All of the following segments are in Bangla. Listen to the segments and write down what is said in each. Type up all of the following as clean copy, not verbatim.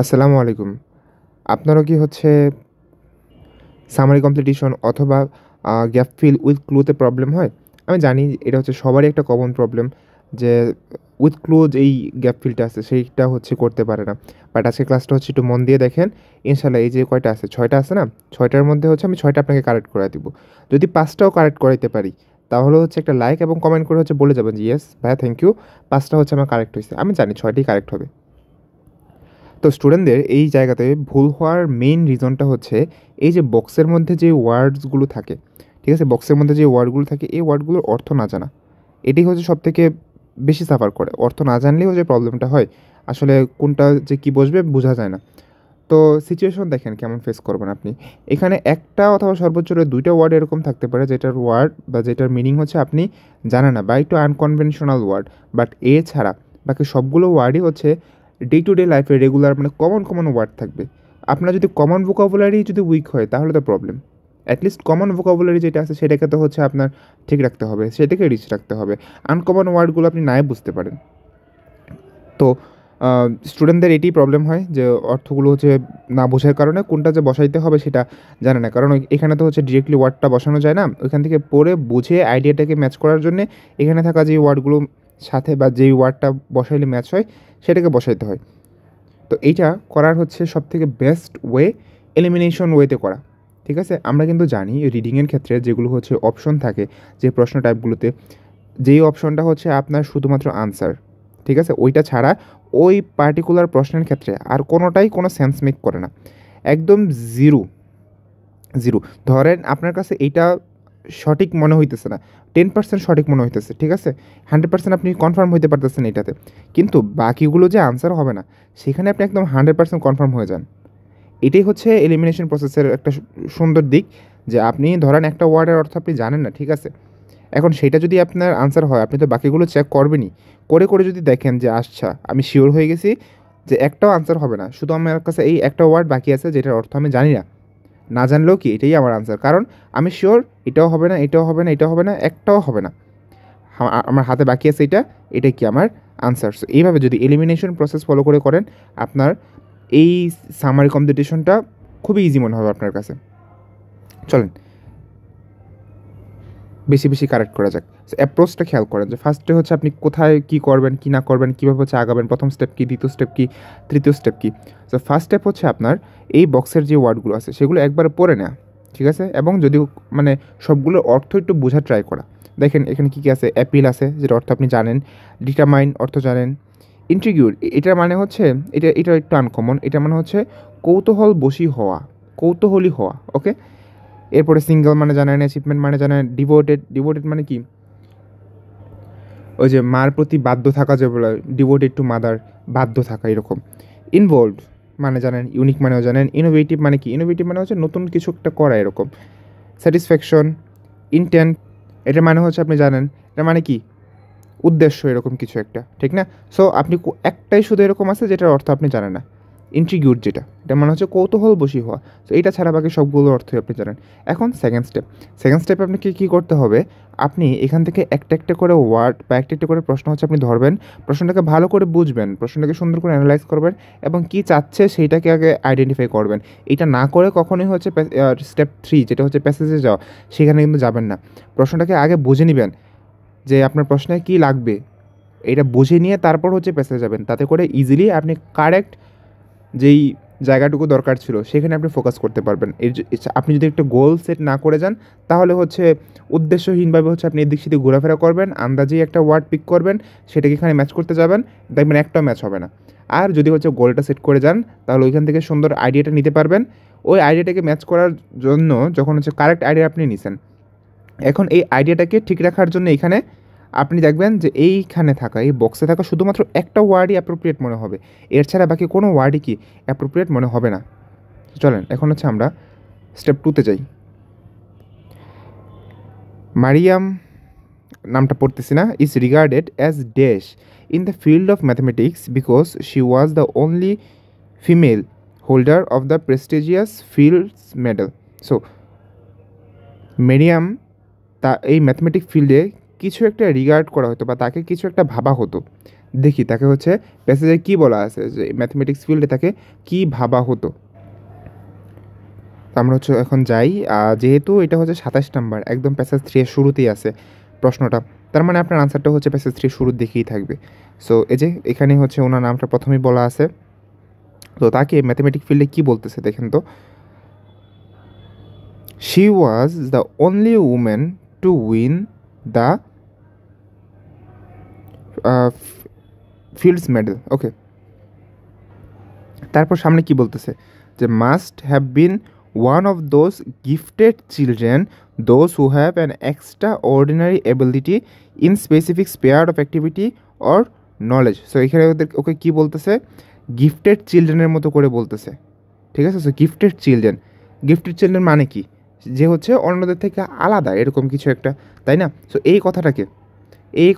আসসালামু আলাইকুম। আপনারও কি সামারি কম্পিটিশন অথবা গ্যাপ ফিল উইথ ক্লুতে প্রবলেম হয়? আমি জানি এটা সবারই একটা কমন প্রবলেম যে উইথ ক্লু যেই গ্যাপ ফিলটা আছে সেইটা করতে পারে না। বাট আজকের ক্লাসটা একটু মন দিয়ে দেখেন। ইনশাআল্লাহ এই যে কয়টা আছে ৬ টা আছে না? ৬ টার মধ্যে আমি ৬ টা আপনাকে কারেক্ট করায় দিব। যদি ৫ টাও কারেক্ট করাইতে পারি তাহলে একটা লাইক এবং কমেন্ট করে বলে যাবেন যে, "ইয়েস ভাইয়া থ্যাংক ইউ। ৫ টা আমার কারেক্ট হইছে।" আমি জানি ৬ টাই কারেক্ট হবে। তো স্টুডেন্টদের এই জায়গাতে ভুল হওয়ার মেইন রিজনটা এই যে বক্সের মধ্যে যে ওয়ার্ডসগুলো থাকে, ঠিক আছে? বক্সের মধ্যে যে ওয়ার্ডগুলো থাকে এই ওয়ার্ডগুলোর অর্থ না জানা। এটাই সবথেকে বেশি সাফার করে। অর্থ না জানলেও যে প্রবলেমটা হয়, আসলে কোনটা যে কী বসবে বোঝা যায় না। তো সিচুয়েশন দেখেন কেমন ফেস করবেন আপনি। এখানে একটা অথবা সর্বোচ্চ ২টা ওয়ার্ড এরকম থাকতে পারে যেটার ওয়ার্ড বা যেটার মিনিং আপনি জানেন না বা একটু আনকনভেনশনাল ওয়ার্ড। বাট এছাড়া বাকি সবগুলো ওয়ার্ডই ডে টু ডে লাইফে রেগুলার কমন ওয়ার্ড থাকবে। আপনার যদি কমন ভোকাবুলারি যদি উইক হয় তাহলে তো প্রবলেম। অ্যাটলিস্ট কমন ভোকাবুলারি যেটা আছে সেটাকে তো আপনার ঠিক রাখতে হবে, সেটাকে রিচ রাখতে হবে। আনকমন ওয়ার্ডগুলো আপনি নাই বুঝতে পারেন। তো স্টুডেন্টদের এটিই প্রবলেম হয় যে অর্থগুলো না বোঝার কারণে কোনটা যে বসাইতে হবে সেটা জানে না। কারণ এখানে তো ডিরেক্টলি ওয়ার্ডটা বসানো যায় না। ওইখান থেকে পড়ে বুঝে আইডিয়াটাকে ম্যাচ করার জন্যে এখানে থাকা যে ওয়ার্ডগুলো সাথে বা যেই ওয়ার্ডটা বসাইলে ম্যাচ হয় সেটাকে বসাইতে হয়। তো এইটা করার সবথেকে বেস্ট ওয়ে এলিমিনেশন ওয়েতে করা। ঠিক আছে? আমরা কিন্তু জানি রিডিংয়ের ক্ষেত্রে যেগুলো অপশন থাকে যে প্রশ্ন টাইপগুলোতে, যেই অপশনটা আপনার শুধুমাত্র আনসার, ঠিক আছে? ওইটা ছাড়া ওই পার্টিকুলার প্রশ্নের ক্ষেত্রে আর কোনোটাই কোনো সেন্স মেক করে না। একদম জিরো, জিরো। ধরেন আপনার কাছে এইটা সঠিক মনে হইতেছে না, 10% সঠিক মনে হইতেছে, ঠিক আছে? 100% আপনি কনফার্ম হইতে পারতেছেন এইটাতে। কিন্তু বাকিগুলো যে আনসার হবে না, সেখানে আপনি একদম 100% কনফার্ম হয়ে যান। এটাই এলিমিনেশন প্রসেসের একটা সুন্দর দিক যে আপনি ধরেন একটা ওয়ার্ডের অর্থ আপনি জানেন না, ঠিক আছে? এখন সেইটা যদি আপনার আনসার হয়, আপনি তো বাকিগুলো চেক করবেনই। করে যদি দেখেন যে আচ্ছা আমি সিওর হয়ে গেছি যে একটাও আনসার হবে না। শুধু আমার কাছে এই একটা ওয়ার্ড বাকি আছে যেটার অর্থ আমি জানি না। না জানলেও কি এটাই আমার আনসার। কারণ আমি সিওর এটাও হবে না, এটাও হবে না, এটাও হবে না, একটাও হবে না। আমার হাতে বাকি আছে এইটা, এটাই কি আমার আনসার। সো এইভাবে যদি এলিমিনেশন প্রসেস ফলো করেন, আপনার এই সামারি কম্পিটিশনটা খুবই ইজি মনে হবে আপনার কাছে। চলেন বেশি কারেক্ট করা যাক। সো অ্যাপ্রোচটা খেয়াল করেন যে ফার্স্টে আপনি কোথায় কী করবেন, কী না করবেন, কীভাবে আগাবেন, প্রথম স্টেপ কী, দ্বিতীয় স্টেপ কী, তৃতীয় স্টেপ কী। সো ফার্স্ট স্টেপ আপনার এই বক্সের যে ওয়ার্ডগুলো আছে সেগুলো একবারে পড়ে নেওয়া, ঠিক আছে? এবং যদিও সবগুলোর অর্থ একটু বোঝার ট্রাই করা। দেখেন এখানে কী আছে, অ্যাপিল আছে যেটা অর্থ আপনি জানেন, ডিটারমাইন অর্থ জানেন, ইন্ট্রিগিউর এটার মানে এটা একটু আনকমন, এটা মানে কৌতূহল বশী হওয়া, কৌতূহলী হওয়া, ওকে? এরপরে সিঙ্গেল মানে জানেন, অ্যাচিভমেন্ট মানে জানেন, ডিভোটেড মানে কি, ওই যে মার প্রতি বাধ্য থাকা, যে বলে ডিভোটেড টু মাদার, বাধ্য থাকা এরকম। ইনভলভড মানে জানেন, ইউনিক মানেও জানেন, ইনোভেটিভ মানে কি, ইনোভেটিভ মানে নতুন কিছু একটা করা এরকম। স্যাটিসফ্যাকশন, ইন্টেন্ট এটার মানে আপনি জানেন, এটা মানে কি, উদ্দেশ্য এরকম কিছু একটা, ঠিক না? সো আপনি একটাই শুধু এরকম আছে যেটার অর্থ আপনি জানেন না, ইন্ট্রিগিউট যেটা, এটা মানে কৌতূহল বশী হওয়া। তো এটা ছাড়া বাকি সবগুলো অর্থই আপনি জানেন। এখন সেকেন্ড স্টেপে আপনাকে কী করতে হবে, আপনি এখান থেকে একটা করে ওয়ার্ড বা একটা করে প্রশ্ন আপনি ধরবেন, প্রশ্নটাকে ভালো করে বুঝবেন, প্রশ্নটাকে সুন্দর করে অ্যানালাইজ করবেন এবং কী চাচ্ছে সেইটাকে আগে আইডেন্টিফাই করবেন। এটা না করে কখনোই স্টেপ 3 যেটা প্যাসেজে যাওয়া, সেখানে কিন্তু যাবেন না। প্রশ্নটাকে আগে বুঝে নেবেন যে আপনার প্রশ্নে কী লাগবে, এটা বুঝে নিয়ে তারপর প্যাসেজে যাবেন। তাতে করে ইজিলি আপনি কারেক্ট যেই জায়গাটুকু দরকার ছিল সেখানে আপনি ফোকাস করতে পারবেন। আপনি যদি একটা গোল সেট না করে যান তাহলে উদ্দেশ্যহীনভাবে আপনি এদিক সেদিক ঘোরাফেরা করবেন, আন্দাজেই একটা ওয়ার্ড পিক করবেন, সেটাকে এখানে ম্যাচ করতে যাবেন, দেখবেন একটাও ম্যাচ হবে না। আর যদি গোলটা সেট করে যান তাহলে ওইখান থেকে সুন্দর আইডিয়াটা নিতে পারবেন। ওই আইডিয়াটাকে ম্যাচ করার জন্য যখন কারেক্ট আইডিয়া আপনি নিছেন, এখন এই আইডিয়াটাকে ঠিক রাখার জন্য এখানে আপনি দেখবেন যে এইখানে থাকা, এই বক্সে থাকা শুধুমাত্র একটা ওয়ার্ডই অ্যাপ্রোপ্রিয়েট মনে হবে, এর ছাড়া বাকি কোনো ওয়ার্ডই কি অ্যাপ্রোপ্রিয়েট মনে হবে না। চলেন এখন আমরা স্টেপ 2তে যাই। মারিয়াম, নামটা পড়তেছি না, is regarded as dash in the field of mathematics because she was the only female holder of the prestigious fields medal. So Merriam এই ম্যাথমেটিক ফিল্ডে কিছু একটা রিগার্ড করা হতো বা তাকে কিছু একটা ভাবা হতো, দেখি তাকে হচ্ছে প্যাসেজে কী বলা আছে, যে ম্যাথমেটিক্স ফিল্ডে তাকে কী ভাবা হতো। আমরা হচ্ছে এখন যাই, যেহেতু এটা হচ্ছে 27 নাম্বার, একদম প্যাসেজ 3 এর শুরুতেই আছে প্রশ্নটা, তার মানে আপনার আনসারটা হচ্ছে প্যাসেজ 3 শুরুর দিকেই থাকবে। সো এই যে এখানে হচ্ছে ওনার নামটা প্রথমেই বলা আছে, তো তাকে ম্যাথমেটিক ফিল্ডে কী বলতেছে দেখেন তো। She was the only women to win the Fields medal. Okay, তারপর সামনে কি বলতেছে, যে must have been one of those gifted children those who have an extraordinary ability in specific sphere of activity or knowledge. So এখানে ওকে কী বলতেছে, গিফটেড চিলড্রেনের মতো করে বলতেছে, ঠিক আছে। সো গিফটেড চিলড্রেন মানে কি, যে হচ্ছে অন্যদের থেকে আলাদা এরকম কিছু একটা, তাই না। সো এই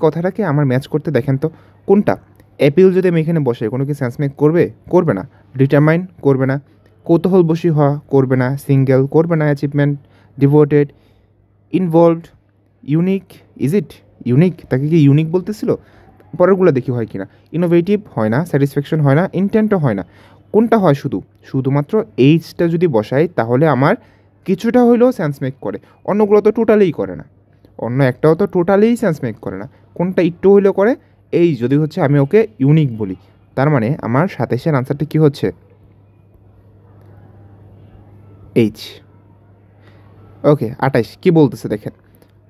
কথাটাকে আমার ম্যাচ করতে দেখেন তো কোনটা। অ্যাপিল যদি আমি এখানে বসে কোনো কি সেন্স মেক করবে না। ডিটারমাইন করবে না, কৌতূহলবশী হওয়া করবে না, সিঙ্গেল করবে না, achievement, devoted, involved, unique, is it unique, তাকে কি ইউনিক বলতেছিল। পরেরগুলো দেখি হয় কি না, ইনোভেটিভ হয় না, স্যাটিসফ্যাকশন হয় না, ইন্টেন্টও হয় না। কোনটা হয়, শুধুমাত্র এইচটা যদি বসাই তাহলে আমার কিছুটা হইলেও সেন্স মেক করে, অন্যগুলো তো টোটালিই করে না, অন্য একটাও তো টোটালিই সেন্স মেক করে না। কোনটা একটু হইলেও করে, এই যদি হচ্ছে আমি ওকে ইউনিক বলি, তার মানে আমার 27-এর আনসারটা কী হচ্ছে, এইচ। ওকে, 28 কী বলতেছে দেখেন,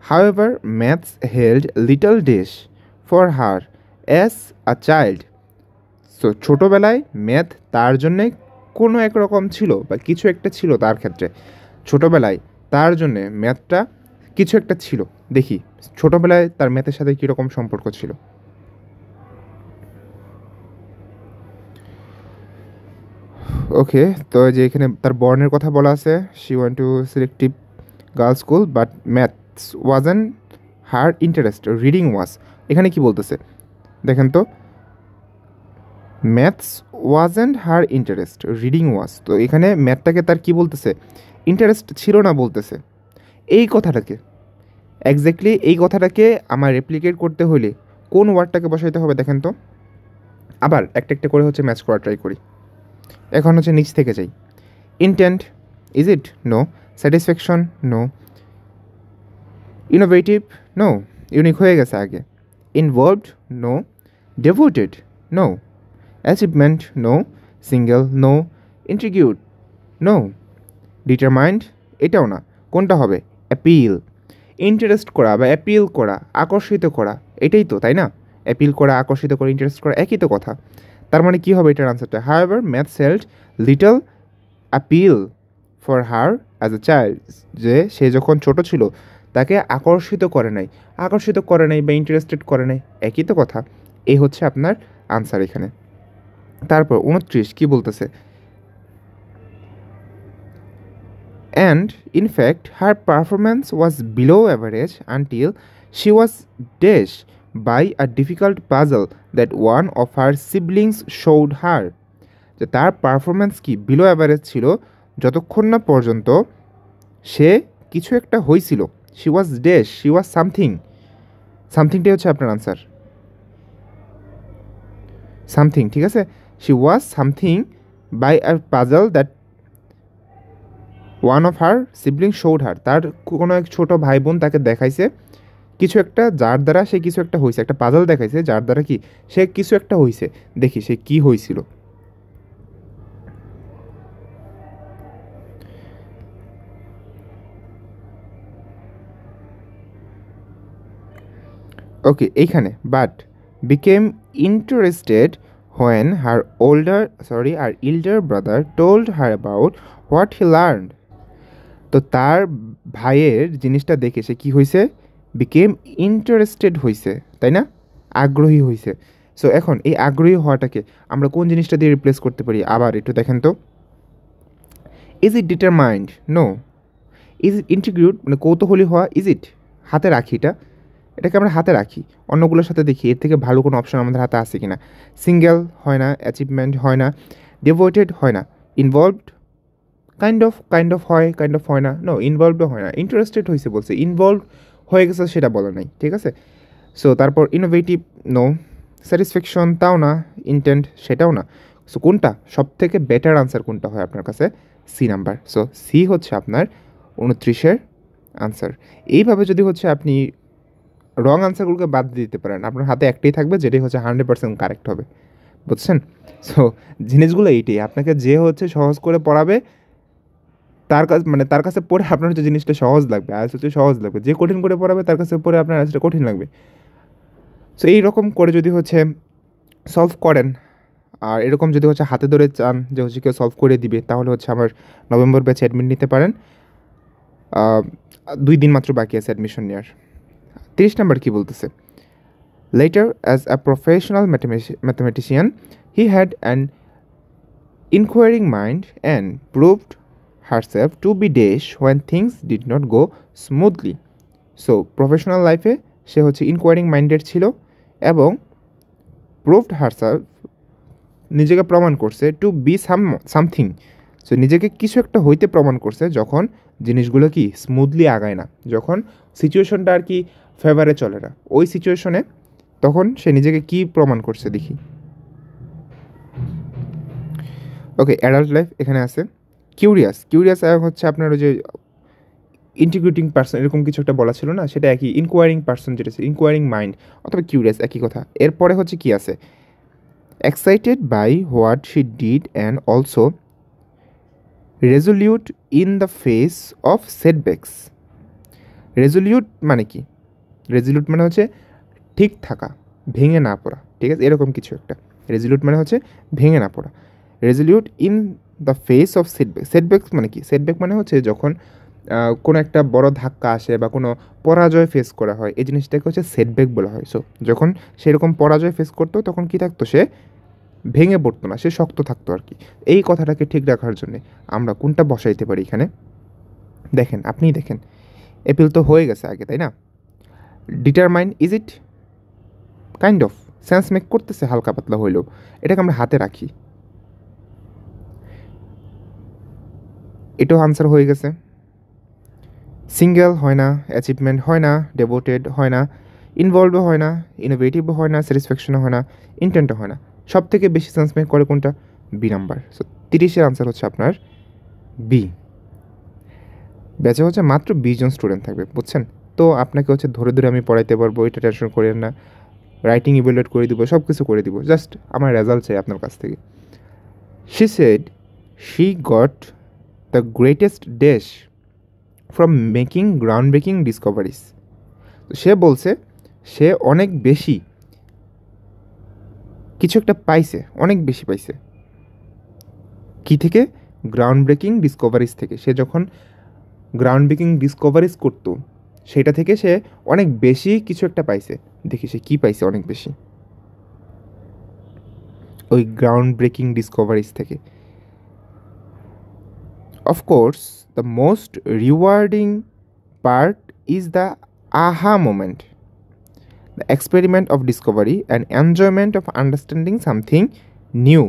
however maths held little days for her as a child. So ছোটোবেলায় ম্যাথ তার জন্যে কোনো এক রকম ছিল বা কিছু একটা ছিল, তার ক্ষেত্রে ছোটোবেলায় তার জন্যে ম্যাথটা কিছু একটা ছিল। দেখি ছোটোবেলায় তার ম্যাথের সাথে কীরকম সম্পর্ক ছিল। ওকে, তো যে এখানে তার বর্ণের কথা বলা আছে, she want to selective girls school but maths wasn't her interest, reading was. এখানে কি বলতেছে দেখেন তো, maths wasn't her interest, reading was. তো এখানে ম্যাথটাকে তার কি বলতেছে, ইন্টারেস্ট ছিল না বলতেছে। এই কথাটাকে এক্স্যাক্টলি এই কথাটাকে আমার রেপ্লিকেট করতে হলে কোন ওয়ার্ডটাকে বসাইতে হবে দেখেন তো। আবার একটা একটা করে হচ্ছে ম্যাচ করা ট্রাই করি। এখন হচ্ছে নিচ থেকে যাই, intent, is it, no. Satisfaction, no. Innovative, no, unique হয়ে গেছে আগে। Involved, no. Devoted, no. Achievement, no. Single, no. Intrigued, no. Determined, এটাও না। কোনটা হবে, অ্যাপিল। ইন্টারেস্ট করা বা অ্যাপিল করা, আকর্ষিত করা, এটাই তো, তাই না। অ্যাপিল করা, আকর্ষিত করা, ইন্টারেস্ট করা, একই তো কথা। তার মানে কী হবে এটার আনসারটা, however maths held little appeal for her as a child. যে সে যখন ছোট ছিল তাকে আকর্ষিত করে নাই বা ইন্টারেস্টেড করে নাই, একই তো কথা। এই হচ্ছে আপনার আনসার এখানে। তারপর 29 কী বলতেছে, and in fact her performance was below average until she was dashed by a difficult puzzle that one of her siblings showed her। যে তার পারফরমেন্স কি বিলো অ্যাভারেজ ছিল যতক্ষণ না পর্যন্ত সে কিছু একটা হয়েছিল, she was dash, she was সামথিংটাই হচ্ছে আপনার আনসার, সামথিং, ঠিক আছে। She was something by a puzzle that one of her sibling showed her, তার কোনো এক ছোটো ভাই বোন তাকে দেখাইছে কিছু একটা, যার দ্বারা সে কিছু একটা হয়েছে, একটা পাজল দেখাইছে যার দ্বারা কি সে কিছু একটা হয়েছে। দেখি সে কি হয়েছিল। ওকে, এইখানে but became interested when her elder brother told her about what he learned. তো তার ভাইয়ের জিনিসটা দেখে সে কী হয়েছে, বিকেম ইন্টারেস্টেড হয়েছে, তাই না, আগ্রহী হয়েছে। সো এখন এই আগ্রহী হওয়াটাকে আমরা কোন জিনিসটা দিয়ে রিপ্লেস করতে পারি, আবার একটু দেখেন তো। Is it determined, no. Is it intrigued, মানে কৌতূহলী হওয়া, ইজ ইট, হাতে রাখিটা, এটাকে আমরা হাতে রাখি, অন্যগুলোর সাথে দেখি এর থেকে ভালো কোনো অপশন আমাদের হাতে আছে কি না। সিঙ্গেল হয় না, অ্যাচিভমেন্ট হয় না, ডিভোটেড হয় না, ইনভলভড কাইন্ড অফ হয় না, নো, ইনভলভডও হয় না। ইন্টারেস্টেড হয়েছে বলছে, ইনভলভ হয়ে গেছে সেটা বলা নাই, ঠিক আছে। সো তারপর ইনোভেটিভ, নো। স্যাটিসফ্যাকশন তাও না, ইন্টেন্ট সেটাও না। সো কোনটা সবথেকে বেটার আনসার কোনটা হয় আপনার কাছে? C number. সো সি হচ্ছে আপনার 29-এর আনসার। এইভাবে যদি হচ্ছে আপনি রং আনসারগুলোকে বাদ দিয়ে দিতে পারেন, আপনার হাতে একটাই থাকবে যেটাই হচ্ছে 100% কারেক্ট হবে, বুঝছেন? সো জিনিসগুলো এইটাই, আপনাকে যে হচ্ছে সহজ করে পড়াবে তার কাছে মানে তার কাছে পড়ে আপনার হচ্ছে জিনিসটা সহজ লাগবে, আইএলটিএস হচ্ছে সহজ লাগবে। যে কঠিন করে পড়াবে তার কাছে পড়ে আপনার আইএলটিএসটা কঠিন লাগবে। সো এইরকম করে যদি হচ্ছে সলভ করেন, আর এরকম যদি হচ্ছে হাতে ধরে চান যে হচ্ছে কেউ সলভ করে দিবে, তাহলে হচ্ছে আমার নভেম্বর ব্যাচে অ্যাডমিট নিতে পারেন। 2 দিন মাত্র বাকি আছে অ্যাডমিশন নেওয়ার। 30 নাম্বার কী বলতেছে? Later, as a professional mathematician, he had an inquiring mind and proved herself to be dash when things did not go smoothly. So, professional লাইফে সে হচ্ছে ইনকোয়ারিং মাইন্ডেড ছিল এবং proved herself নিজেকে প্রমাণ করছে টু বি সামথিং। সো নিজেকে কিছু একটা হইতে প্রমাণ করছে যখন জিনিসগুলো কি স্মুথলি আগায় না, যখন সিচুয়েশনটা আর কি ফেভারে চলে না, ওই সিচুয়েশনে তখন সে নিজেকে কি প্রমাণ করছে দেখি। ওকে, অ্যাডাল্ট লাইফ এখানে আছে। কিউরিয়াস হচ্ছে আপনার ওই যে ইন্টিগ্রেটিং পার্সন এরকম কিছু একটা বলা ছিল না, সেটা একই। ইনকোয়ারিং পার্সন যেটা ছিল ইনকোয়ারিং মাইন্ড অথবা কিউরিয়াস, একই কথা। এরপরে হচ্ছে কি আছে? Excited by what she did and also resolute in the face of setbacks. Resolute মানে কি? রেজলিউট মানে হচ্ছে ঠিক থাকা, ভেঙে না পড়া, ঠিক আছে, এরকম কিছু একটা। রেজলিউট মানে হচ্ছে ভেঙে না পড়া। Resolute in the face of সেটব্যাকস মানে কি? সেটব্যাক মানে হচ্ছে যখন কোনো একটা বড় ধাক্কা আসে বা কোনো পরাজয় ফেস করা হয়, এই জিনিসটাকে হচ্ছে সেটব্যাক বলা হয়। সো যখন সেরকম পরাজয় ফেস করতো তখন কি থাকতো? সে ভেঙে পড়তো না, সে শক্ত থাকতো আর কি। এই কথাটাকে ঠিক রাখার জন্যে আমরা কোনটা বসাইতে পারি এখানে? দেখেন, আপনিই দেখেন, এপিল তো হয়ে গেছে আগে, তাই না? Determine, is it? Kind of sense make করতেছে হালকা পাতলা হইলেও। এটাকে আমরা হাতে রাখি, এটাও আনসার হয়ে গেছে। সিঙ্গেল হয় না, অ্যাচিভমেন্ট হয় না, ডেভোটেড হয় না, ইনভলভও হয় না, ইনোভেটিভও হয় না, স্যাটিসফ্যাকশনও হয় না, ইন্টেন্টও হয় না। সব থেকে বেশি সেন্স মেক করে কোনটা? B number. সো 30-এর আনসার হচ্ছে আপনার বি। ব্যাচে হচ্ছে মাত্র 20 জন স্টুডেন্ট থাকবে, বুঝছেন? তো আপনাকে হচ্ছে ধরে ধরে আমি পড়াইতে পারবো, এটা টেনশন করেন না। রাইটিং ইভ্যালুয়েট করে দিব, সব কিছু করে দিব, জাস্ট আমার রেজাল্ট চাই আপনার কাছ থেকে। She said she got the greatest dash from making ground breaking discoveries. তো সে বলছে সে অনেক বেশি কিছু একটা পাইছে, অনেক বেশি পাইছে। কি থেকে? গ্রাউন্ড ব্রেকিং ডিসকভারিজ থেকে। সে যখন গ্রাউন্ড ব্রেকিং ডিসকভারিজ করতো সেটা থেকে সে অনেক বেশি কিছু একটা পাইছে। দেখি সে কী পাইছে অনেক বেশি ওই গ্রাউন্ড ব্রেকিং ডিসকভারিজ থেকে। Of course the most rewarding part is the আহা moment, the experiment of discovery and enjoyment of understanding something new.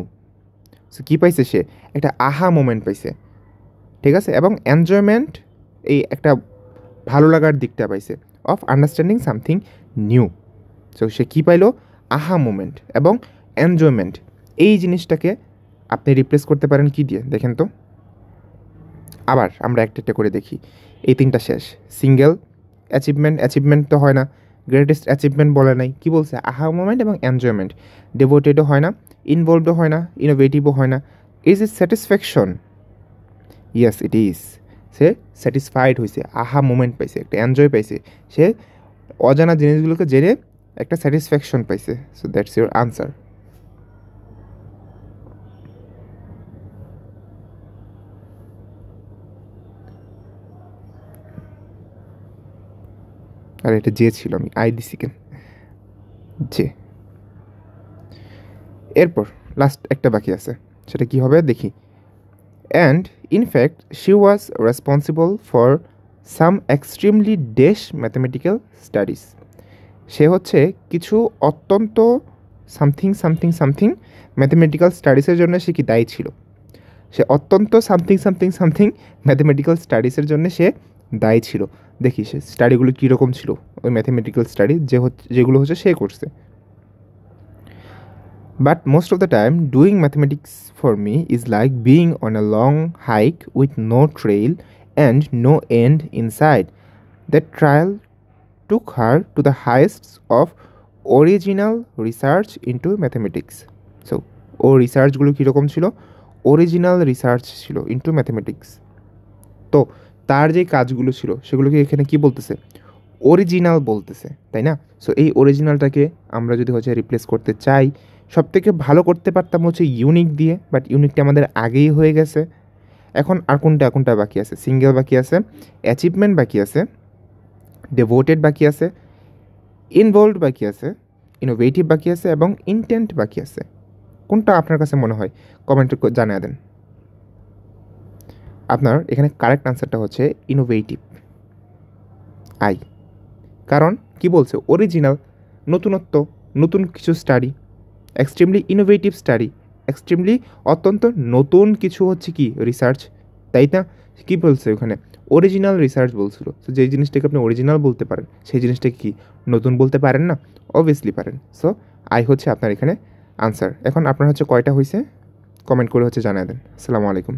So কী পাইছে সে? একটা আহা মোমেন্ট পাইছে, ঠিক আছে, এবং এনজয়মেন্ট, এই একটা ভালো লাগার দিকটা পাইছে, of understanding something new. So সে কী পাইলো? আহা মোমেন্ট এবং এনজয়মেন্ট। এই জিনিসটাকে আপনি রিপ্লেস করতে পারেন কি দিয়ে দেখেন তো। আবার আমরা একটা একটা করে দেখি। এই 3টা শেষ। সিঙ্গেল, অ্যাচিভমেন্ট তো হয় না, গ্রেটেস্ট অ্যাচিভমেন্ট বলে নাই, কি বলছে? আহা মোমেন্ট এবং এনজয়মেন্ট। ডেভোটেডও হয় না, ইনভলভডও হয় না, ইনোভেটিভও হয় না। Is it satisfaction? Yes it is. Say satisfied হয়েছে, আহা মোমেন্ট পাইছে, একটা এনজয় পাইছে, সে অজানা জিনিসগুলোকে জেনে একটা স্যাটিসফ্যাকশন পাইছে। So that's your answer. আর এটা যে ছিল, আমি আই দিছি কেন? যে। এরপর লাস্ট একটা বাকি আছে, সেটা কি হবে দেখি। And in fact she was responsible for some extremely dash mathematical studies. সে হচ্ছে কিছু অত্যন্ত সামথিং সামথিং সামথিং ম্যাথমেটিক্যাল স্টাডিজের জন্য সে কি দায়ী ছিল? সে অত্যন্ত সামথিং সামথিং সামথিং ম্যাথমেটিক্যাল স্টাডিজের জন্য সে দায়ী ছিল। দেখি সে স্টাডিগুলো কীরকম ছিল, ওই ম্যাথমেটিক্যাল স্টাডি যেগুলো হচ্ছে সে করছে। But most of the time, doing mathematics for me is like being on a long hike with no trail and no end in sight. That trial took her to the heights of original research into mathematics. So ও রিসার্চগুলো কীরকম ছিল? অরিজিনাল রিসার্চ ছিল ইন্টু ম্যাথমেটিক্স। তো তার যে কাজগুলো ছিল সেগুলোকে এখানে কি বলতেছে? অরিজিনাল বলতেছে, তাই না? সো এই অরিজিনালটাকে আমরা যদি হচ্ছে রিপ্লেস করতে চাই, সবথেকে ভালো করতে পারতাম হচ্ছে ইউনিক দিয়ে, বাট ইউনিকটা আমাদের আগেই হয়ে গেছে। এখন আর কোনটা বাকি আছে? সিঙ্গেল বাকি আছে, অ্যাচিভমেন্ট বাকি আছে, ডেভোটেড বাকি আছে, ইনভলভড বাকি আছে, ইনোভেটিভ বাকি আছে এবং ইন্টেন্ট বাকি আছে। কোনটা আপনার কাছে মনে হয়? কমেন্টে জানিয়ে দেন। আপনার এখানে কারেক্ট আনসারটা হচ্ছে ইনোভেটিভ, আই। কারণ কি বলছে? অরিজিনাল, নতুনত্ব, নতুন কিছু study, extremely innovative study, extremely অত্যন্ত নতুন কিছু হচ্ছে কি রিসার্চ, তাই না? কী বলছে ওখানে? অরিজিনাল রিসার্চ বলছিল। সো যেই জিনিসটাকে আপনি অরিজিনাল বলতে পারেন সেই জিনিসটাকে কি নতুন বলতে পারেন না? অবভিয়াসলি পারেন। সো আই হচ্ছে আপনার এখানে আনসার। এখন আপনার হচ্ছে কয়টা হয়েছে কমেন্ট করে হচ্ছে জানিয়ে দেন। আসসালামু আলাইকুম।